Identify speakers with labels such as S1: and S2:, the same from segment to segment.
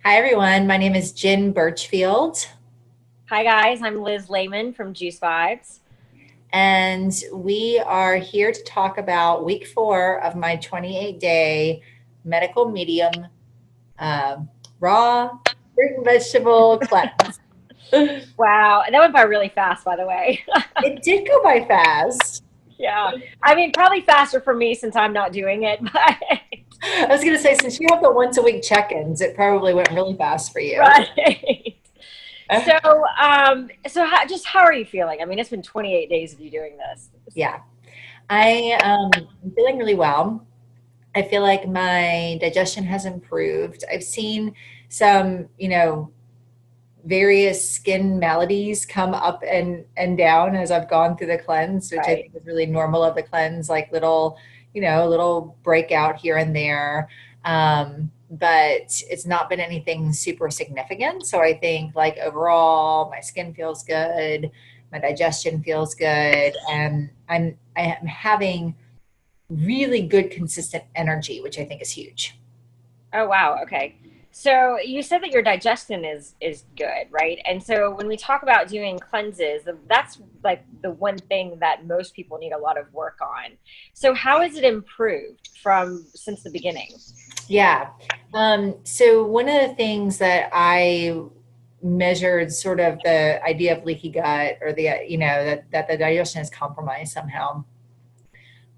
S1: Hi, everyone. My name is Jen Burchfield,
S2: Hi guys, I'm Liz Layman from Juice Vibes.
S1: and we are here to talk about week 4 of my 28-day medical medium uh, raw fruit and vegetable cleanse.
S2: Wow, that went by really fast, by the way.
S1: It did go by fast.
S2: Yeah, I mean, probably faster for me since I'm not doing it, but
S1: I was going to say, since you have the once a week check-ins, it probably went really fast for you.
S2: right. So how are you feeling? I mean, it's been 28 days of you doing this.
S1: Yeah, I'm feeling really well. I feel like my digestion has improved. I've seen some, various skin maladies come up and down as I've gone through the cleanse, which I
S2: Right.
S1: think is really normal of the cleanse, like little breakout here and there. But it's not been anything super significant. So I think like overall my skin feels good, my digestion feels good, and I am having really good consistent energy, which I think is huge.
S2: Oh wow, okay. So you said that your digestion is good, right? And so when we talk about doing cleanses, that's like the one thing that most people need a lot of work on. So how has it improved from since the beginning?
S1: Yeah. So one of the things that I measured sort of the idea of leaky gut or that the digestion is compromised somehow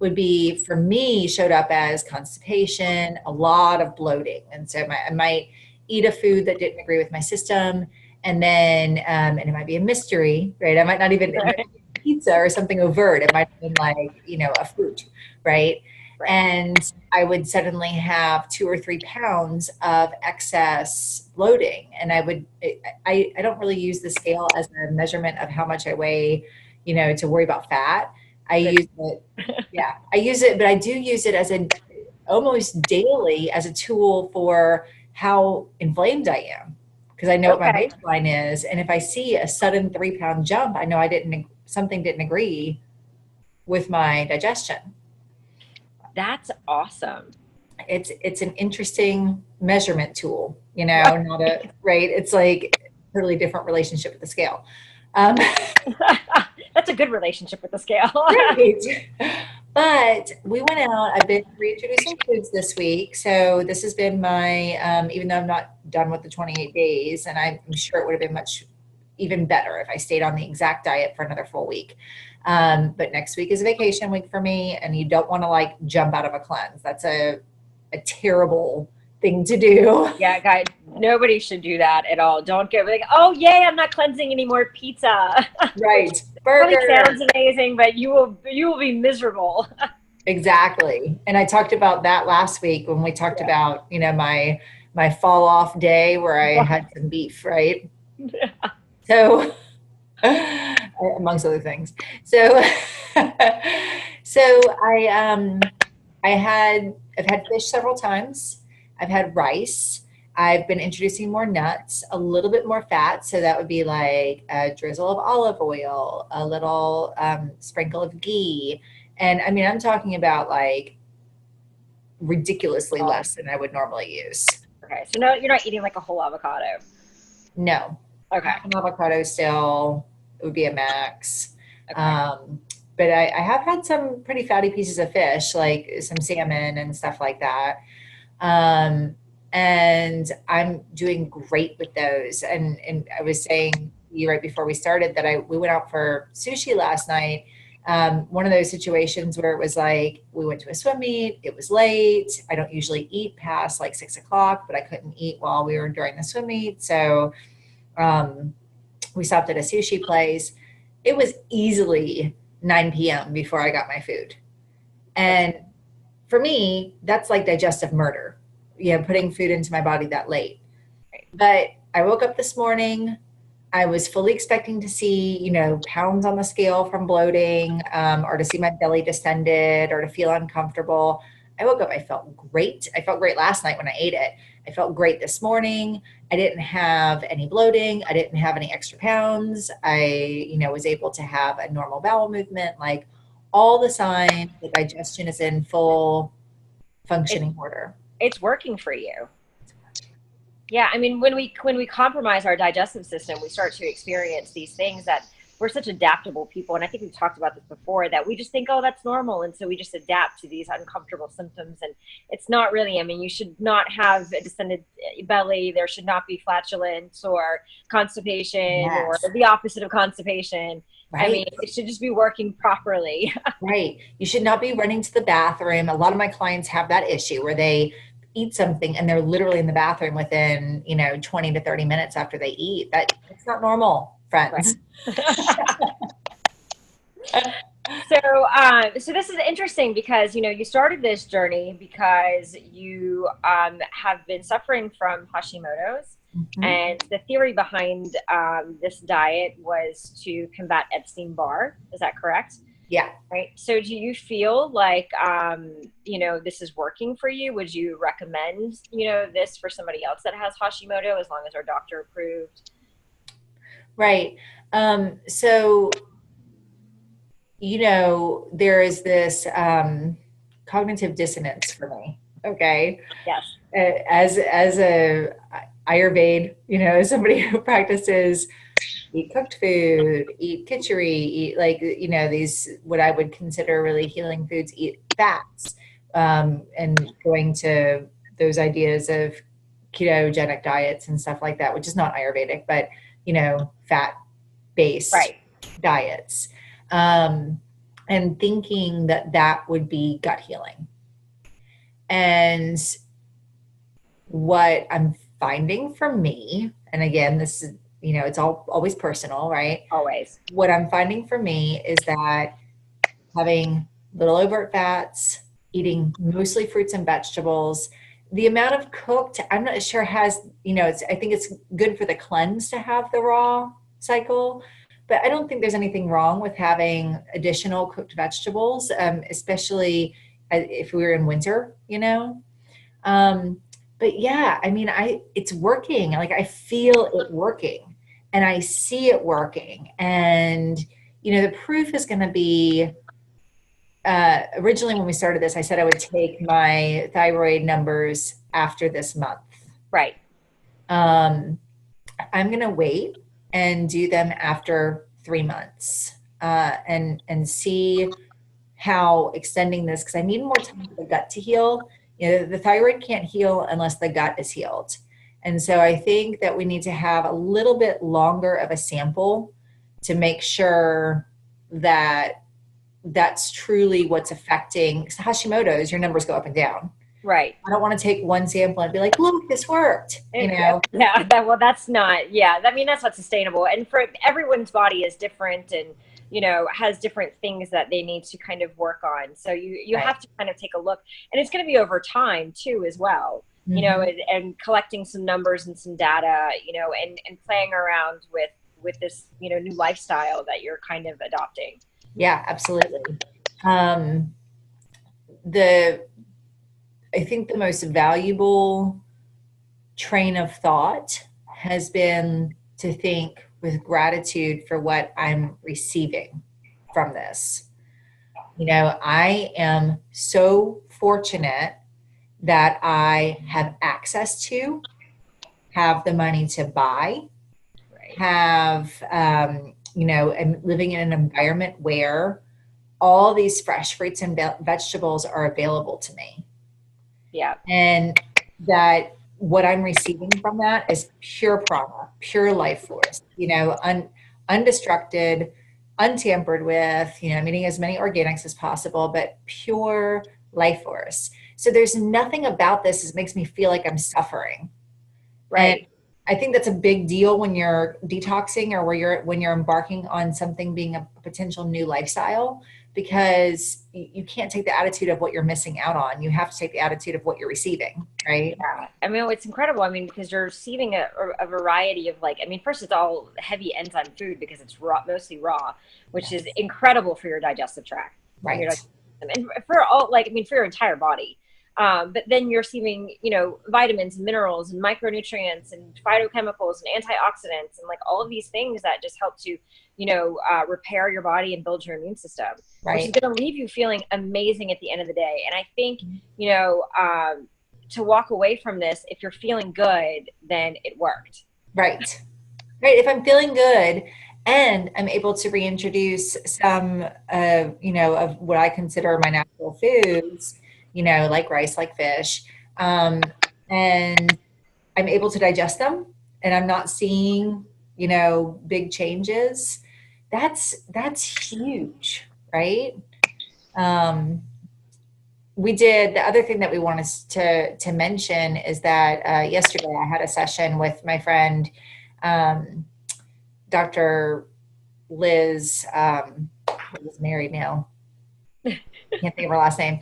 S1: would be for me showed up as constipation, a lot of bloating. And so I might eat a food that didn't agree with my system. And it might be a mystery, right? I might not even, it might be pizza or something overt. It might have been like, a fruit, right?
S2: Right.
S1: And I would suddenly have 2 or 3 pounds of excess bloating. And I don't really use the scale as a measurement of how much I weigh, to worry about fat. I
S2: Good.
S1: use it, yeah, I use it, but I do use it as almost daily as a tool for how inflamed I am because I know what my
S2: Okay.
S1: baseline is. And if I see a sudden 3 pound jump, I know something didn't agree with my digestion.
S2: That's awesome.
S1: It's an interesting measurement tool,
S2: Right.
S1: not a right. It's like a totally different relationship with the scale. Um,
S2: That's a good relationship with the scale.
S1: Right. But we went out. I've been reintroducing foods this week. So this has been my, even though I'm not done with the 28 days, and I'm sure it would have been much even better if I stayed on the exact diet for another full week. But next week is a vacation week for me, and you don't want to like jump out of a cleanse. That's a terrible thing to do.
S2: Yeah, guys, nobody should do that at all. Don't get like, oh yay, I'm not cleansing any more pizza, which
S1: Right.
S2: probably
S1: Burger.
S2: sounds amazing, but you will be miserable.
S1: Exactly. And I talked about that last week when we talked
S2: Yeah.
S1: about, my fall off day where I had some beef, right? So amongst other things. So so I've had fish several times. I've had rice. I've been introducing more nuts, a little bit more fat. So that would be like a drizzle of olive oil, a little sprinkle of ghee. And I mean, I'm talking about like ridiculously
S2: Oh,
S1: less than I would normally use.
S2: okay. So no, you're not eating like a whole avocado.
S1: No,
S2: Okay.
S1: half an avocado still it would be a max.
S2: Okay.
S1: Um, but I have had some pretty fatty pieces of fish, like some salmon and stuff like that. Um, and I'm doing great with those. And I was saying to you right before we started that we went out for sushi last night. One of those situations where it was like we went to a swim meet, it was late. I don't usually eat past like 6 o'clock, but I couldn't eat while we were during the swim meet. So um, we stopped at a sushi place. It was easily 9 p.m. before I got my food.
S2: That's
S1: And for me, that's like digestive murder, putting food into my body that late.
S2: great.
S1: But I woke up this morning. I was fully expecting to see, pounds on the scale from bloating, or to see my belly distended or to feel uncomfortable. I woke up, I felt great. I felt great last night when I ate it. I felt great this morning. I didn't have any bloating. I didn't have any extra pounds. I, was able to have a normal bowel movement, like all the signs that digestion is in full
S2: It's
S1: functioning order.
S2: it's working for you. Yeah, I mean, when we compromise our digestive system, we start to experience these things that we're such adaptable people, and I think we've talked about this before, that we just think, oh, that's normal, and so we just adapt to these uncomfortable symptoms, and it's not really. I mean, you should not have a distended belly. There should not be flatulence or constipation or
S1: Yes.
S2: the opposite of constipation. I mean,
S1: Right.
S2: it should just be working properly.
S1: Right. You should not be running to the bathroom. A lot of my clients have that issue where they eat something and they're literally in the bathroom within, 20 to 30 minutes after they eat. That's not normal,
S2: Right.
S1: friends.
S2: So this is interesting because you started this journey because you have been suffering from Hashimoto's,
S1: Mhm.
S2: and the theory behind this diet was to combat Epstein-Barr. Is that correct?
S1: Yeah.
S2: Right. So do you feel like this is working for you? Would you recommend this for somebody else that has Hashimoto, as long as our doctor approved?
S1: Right. So, there is this cognitive dissonance for me. Okay.
S2: Yes.
S1: As a Ayurveda, somebody who practices eat cooked food, eat kitchery, eat like, these, what I would consider really healing foods, eat fats, and going to those ideas of ketogenic diets and stuff like that, which is not Ayurvedic, but, fat based
S2: Right.
S1: diets. Um, and thinking that that would be gut healing. And what I'm finding for me, and again, this is, it's all always personal, right?
S2: Always.
S1: What I'm finding for me is that having little overt fats, eating mostly fruits and vegetables, the amount of cooked, I'm not sure has, I think it's good for the cleanse to have the raw cycle, but I don't think there's anything wrong with having additional cooked vegetables, especially if we were in winter, um, but yeah, I mean, it's working. Like I feel it working and I see it working. And, the proof is going to be, originally when we started this, I said I would take my thyroid numbers after this month.
S2: Right.
S1: Um, I'm going to wait and do them after 3 months, and see how extending this, because I need more time for the gut to heal. The thyroid can't heal unless the gut is healed. And so I think that we need to have a little bit longer of a sample to make sure that that's truly what's affecting. 'Cause Hashimoto's, your numbers go up and down.
S2: Right.
S1: I don't want to take one sample and be like, look, this worked,
S2: Yeah, that's not, yeah, I mean, that's not sustainable. And for everyone's body is different, and, has different things that they need to kind of work on. So you
S1: Right.
S2: have to kind of take a look, and it's going to be over time too, as well,
S1: Mhm.
S2: and collecting some numbers and some data, and playing around with this, new lifestyle that you're kind of adopting.
S1: Yeah, absolutely. Um, the I think the most valuable train of thought has been to think with gratitude for what I'm receiving from this. I am so fortunate that I have access to, have the money to buy,
S2: Right.
S1: have, I'm living in an environment where all these fresh fruits and vegetables are available to me.
S2: Yeah.
S1: And that what I'm receiving from that is pure prana, pure life force, undestructed, untampered with, I'm eating as many organics as possible, but pure life force. So there's nothing about this that makes me feel like I'm suffering. And
S2: Right.
S1: I think that's a big deal when you're detoxing or when you're embarking on something being a potential new lifestyle, because you can't take the attitude of what you're missing out on. You have to take the attitude of what you're receiving, right?
S2: Yeah, I mean, it's incredible. I mean, because you're receiving a variety of, like, I mean, first it's all heavy enzyme food because it's raw, mostly raw, which is
S1: Yes.
S2: incredible for your digestive tract and your
S1: Right.
S2: digestive system, and for all, like, I mean, for your entire body. But then you're receiving, vitamins and minerals and micronutrients and phytochemicals and antioxidants and like all of these things that just help to, repair your body and build your immune system, which is
S1: Right.
S2: going to leave you feeling amazing at the end of the day. And I think, you know, to walk away from this, if you're feeling good, then it worked.
S1: Right. Right. If I'm feeling good and I'm able to reintroduce some, of what I consider my natural foods, like rice, like fish, and I'm able to digest them and I'm not seeing, big changes, that's huge, right? Um, we did the other thing that we wanted to mention is that yesterday I had a session with my friend, um, Dr. Liz, who is married now. Can't think of her last name.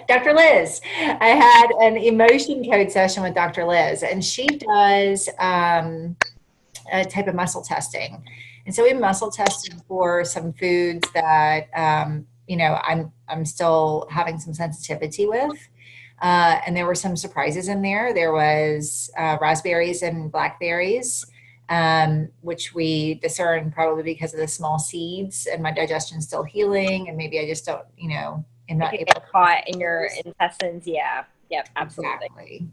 S1: Dr. Liz. I had an emotion code session with Dr. Liz, and she does a type of muscle testing. And so we muscle tested for some foods that I'm still having some sensitivity with. And there were some surprises in there. There was raspberries and blackberries, which we discern probably because of the small seeds, and my digestion's still healing, and maybe I just don't, am not
S2: It
S1: able
S2: can
S1: to
S2: get caught in your intestines. Yeah. Yep. Absolutely.
S1: exactly.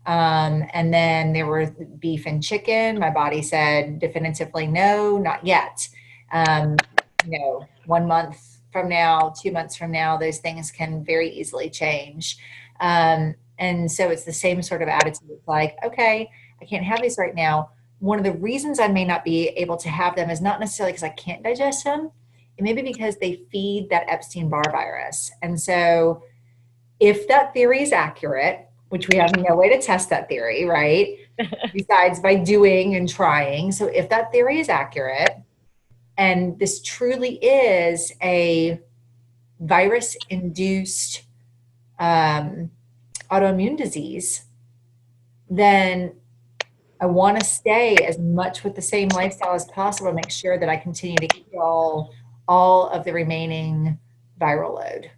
S1: And then there were beef and chicken. My body said definitively no, not yet. Um, 1 month from now, 2 months from now, those things can very easily change. And so it's the same sort of attitude. It's like, okay, I can't have these right now. One of the reasons I may not be able to have them is not necessarily because I can't digest them. It may be because they feed that Epstein-Barr virus. And so if that theory is accurate, which we have no way to test that theory, right? Besides by doing and trying. So if that theory is accurate, and this truly is a virus-induced autoimmune disease, then I want to stay as much with the same lifestyle as possible to make sure that I continue to heal all of the remaining viral load.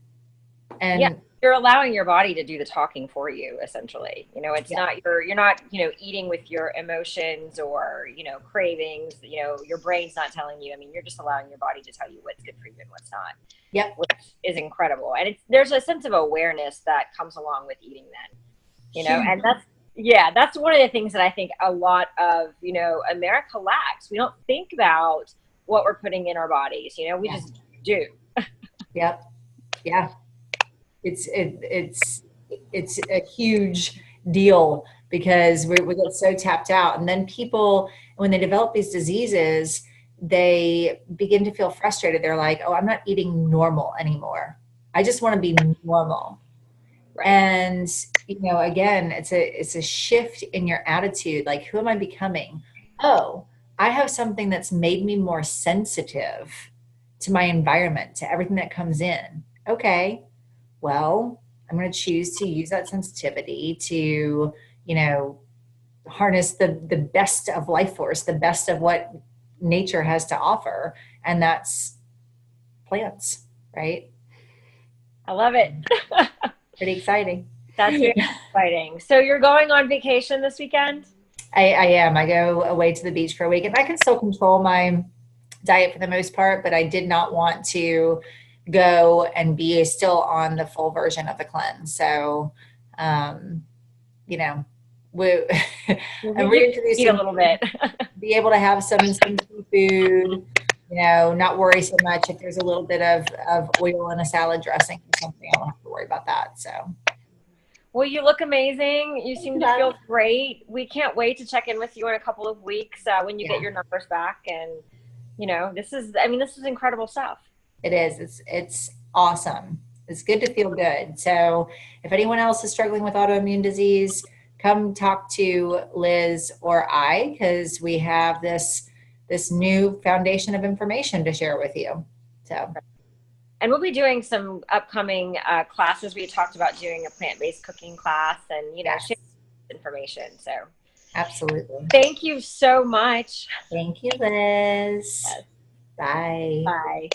S1: And
S2: yeah, you're allowing your body to do the talking for you, essentially. It's
S1: yeah,
S2: not you're not, eating with your emotions or, cravings, your brain's not telling you. I mean, you're just allowing your body to tell you what's good for you and what's not.
S1: yep.
S2: Which is incredible. And there's a sense of awareness that comes along with eating then, and that's one of the things that I think a lot of, America lacks. We don't think about what we're putting in our bodies, we
S1: Yeah.
S2: just do.
S1: Yep. Yeah. It's a huge deal because we get so tapped out. And then people, when they develop these diseases, they begin to feel frustrated. They're like, oh, I'm not eating normal anymore. I just want to be normal.
S2: Right.
S1: And, again, it's a shift in your attitude. Like, who am I becoming? Oh, I have something that's made me more sensitive to my environment, to everything that comes in. Okay, well, I'm going to choose to use that sensitivity to, harness the best of life force, the best of what nature has to offer. And that's plants, right?
S2: I love it.
S1: Pretty exciting.
S2: That's very exciting. So you're going on vacation this weekend?
S1: I am. I go away to the beach for a week, and I can still control my diet for the most part, but I did not want to go and be still on the full version of the cleanse. So, we, I'm
S2: Eat a
S1: reintroducing,
S2: little bit.
S1: be able to have some seafood, not worry so much if there's a little bit of oil in a salad dressing or something. I don't have to worry about that. So.
S2: Well, you look amazing. You seem to feel great. We can't wait to check in with you in a couple of weeks when you get your numbers back. And, this is incredible stuff.
S1: It is. It's awesome. It's good to feel good. So if anyone else is struggling with autoimmune disease, come talk to Liz or I, because we have this new foundation of information to share with you. So.
S2: And we'll be doing some upcoming classes. We talked about doing a plant-based cooking class and, sharing information. So
S1: absolutely.
S2: Thank you so much.
S1: Thank you, Liz.
S2: Yes.
S1: Bye.
S2: Bye.